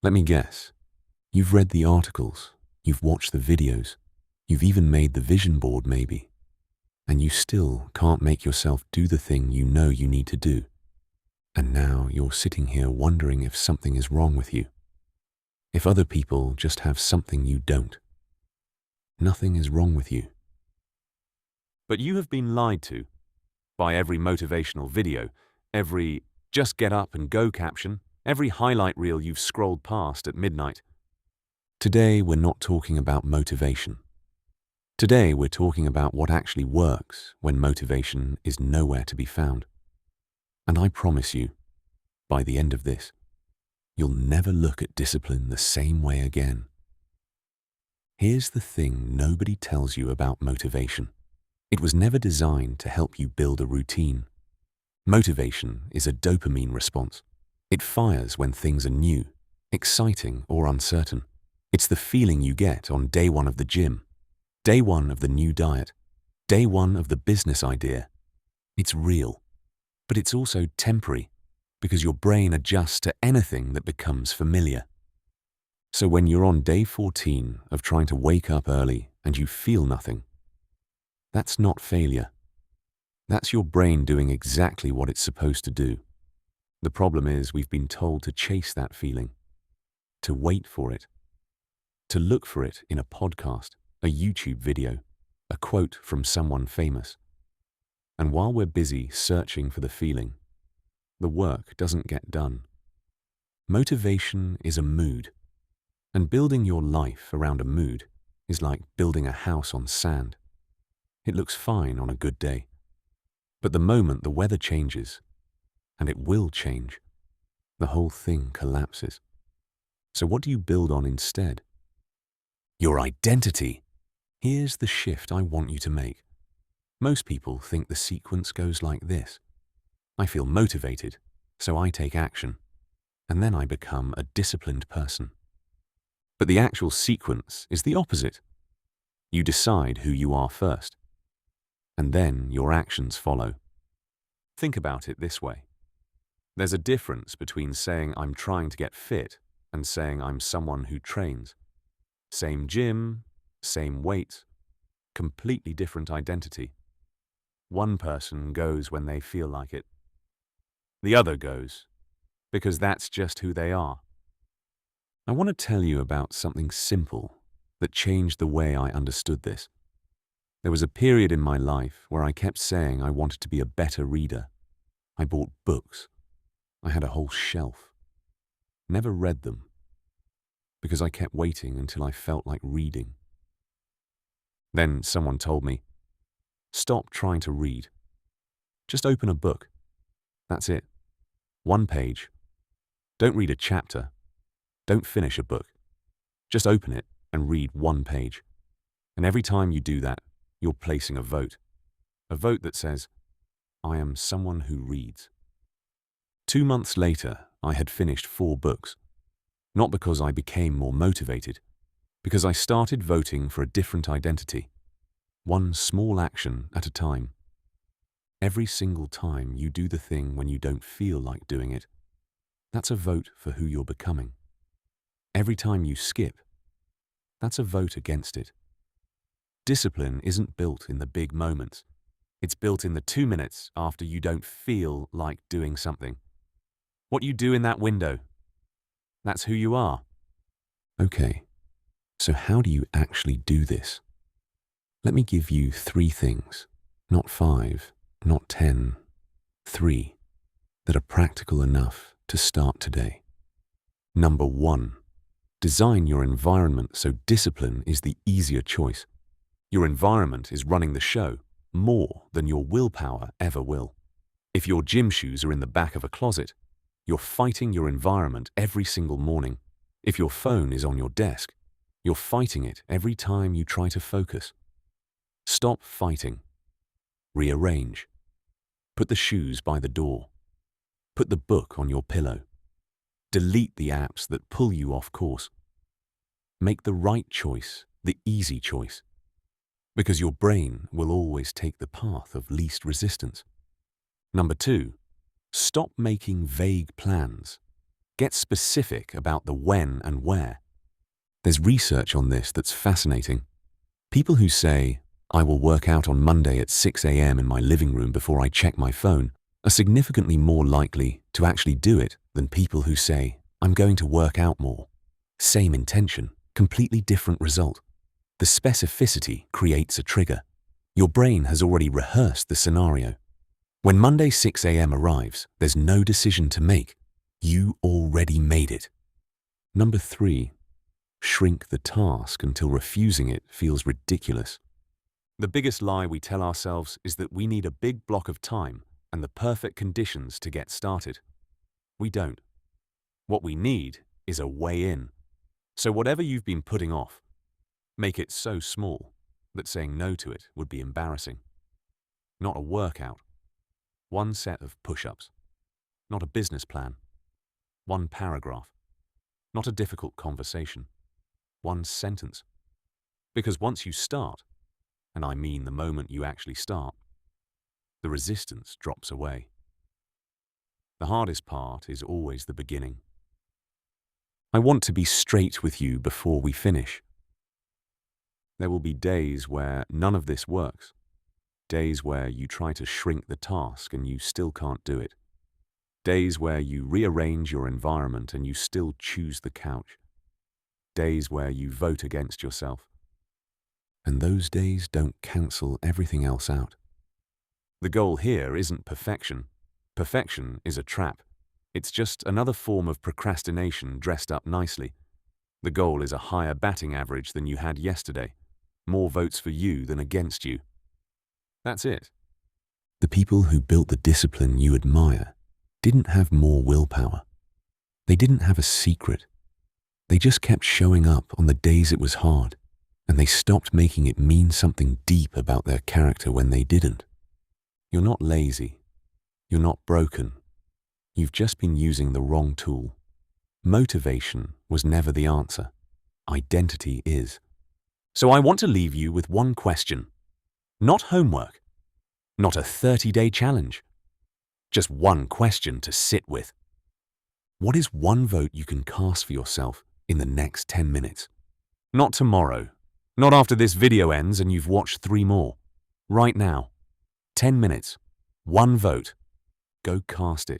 Let me guess. You've read the articles, you've watched the videos, you've even made the vision board maybe, and you still can't make yourself do the thing you know you need to do. And now you're sitting here wondering if something is wrong with you. If other people just have something you don't. Nothing is wrong with you. But you have been lied to by every motivational video, every just get up and go caption, every highlight reel you've scrolled past at midnight. Today we're not talking about motivation. Today we're talking about what actually works when motivation is nowhere to be found. And I promise you, by the end of this, you'll never look at discipline the same way again. Here's the thing nobody tells you about motivation. It was never designed to help you build a routine. Motivation is a dopamine response. It fires when things are new, exciting, or uncertain. It's the feeling you get on day one of the gym, day one of the new diet, day one of the business idea. It's real, but it's also temporary because your brain adjusts to anything that becomes familiar. So when you're on day 14 of trying to wake up early and you feel nothing, that's not failure. That's your brain doing exactly what it's supposed to do. The problem is we've been told to chase that feeling, to wait for it, to look for it in a podcast, a YouTube video, a quote from someone famous. And while we're busy searching for the feeling, the work doesn't get done. Motivation is a mood, and building your life around a mood is like building a house on sand. It looks fine on a good day, but the moment the weather changes, and it will change, the whole thing collapses. So what do you build on instead? Your identity. Here's the shift I want you to make. Most people think the sequence goes like this. I feel motivated, so I take action, and then I become a disciplined person. But the actual sequence is the opposite. You decide who you are first, and then your actions follow. Think about it this way. There's a difference between saying I'm trying to get fit and saying I'm someone who trains. Same gym, same weight, completely different identity. One person goes when they feel like it. The other goes because that's just who they are. I want to tell you about something simple that changed the way I understood this. There was a period in my life where I kept saying I wanted to be a better reader. I bought books. I had a whole shelf. Never read them because I kept waiting until I felt like reading. Then someone told me, stop trying to read. Just open a book. That's it. One page. Don't read a chapter. Don't finish a book. Just open it and read one page. And every time you do that, you're placing a vote that says, I am someone who reads. 2 months later, I had finished 4 books. Not because I became more motivated, because I started voting for a different identity, one small action at a time. Every single time you do the thing when you don't feel like doing it, that's a vote for who you're becoming. Every time you skip, that's a vote against it. Discipline isn't built in the big moments. It's built in the 2 minutes after you don't feel like doing something. What you do in that window, that's who you are. Okay, so how do you actually do this? Let me give you 3 things, not 5, not 10, 3, that are practical enough to start today. Number 1, design your environment so discipline is the easier choice. Your environment is running the show more than your willpower ever will. If your gym shoes are in the back of a closet, you're fighting your environment every single morning. If your phone is on your desk, you're fighting it every time you try to focus. Stop fighting. Rearrange. Put the shoes by the door. Put the book on your pillow. Delete the apps that pull you off course. Make the right choice, the easy choice, because your brain will always take the path of least resistance. Number 2, stop making vague plans. Get specific about the when and where. There's research on this that's fascinating. People who say, "I will work out on Monday at 6 a.m. in my living room before I check my phone," are significantly more likely to actually do it than people who say, "I'm going to work out more." Same intention, completely different result. The specificity creates a trigger. Your brain has already rehearsed the scenario. When Monday 6 a.m. arrives, there's no decision to make. You already made it. Number 3, shrink the task until refusing it feels ridiculous. The biggest lie we tell ourselves is that we need a big block of time and the perfect conditions to get started. We don't. What we need is a way in. So whatever you've been putting off, make it so small that saying no to it would be embarrassing. Not a workout. One set of push-ups. Not a business plan. One paragraph. Not a difficult conversation. One sentence. Because once you start, and I mean the moment you actually start, the resistance drops away. The hardest part is always the beginning. I want to be straight with you before we finish. There will be days where none of this works. Days where you try to shrink the task and you still can't do it. Days where you rearrange your environment and you still choose the couch. Days where you vote against yourself. And those days don't cancel everything else out. The goal here isn't perfection. Perfection is a trap. It's just another form of procrastination dressed up nicely. The goal is a higher batting average than you had yesterday. More votes for you than against you. That's it. The people who built the discipline you admire didn't have more willpower. They didn't have a secret. They just kept showing up on the days it was hard, and they stopped making it mean something deep about their character when they didn't. You're not lazy. You're not broken. You've just been using the wrong tool. Motivation was never the answer. Identity is. So I want to leave you with one question. Not homework. Not a 30-day challenge. Just one question to sit with. What is one vote you can cast for yourself in the next 10 minutes? Not tomorrow. Not after this video ends and you've watched 3 more. Right now. 10 minutes. One vote. Go cast it.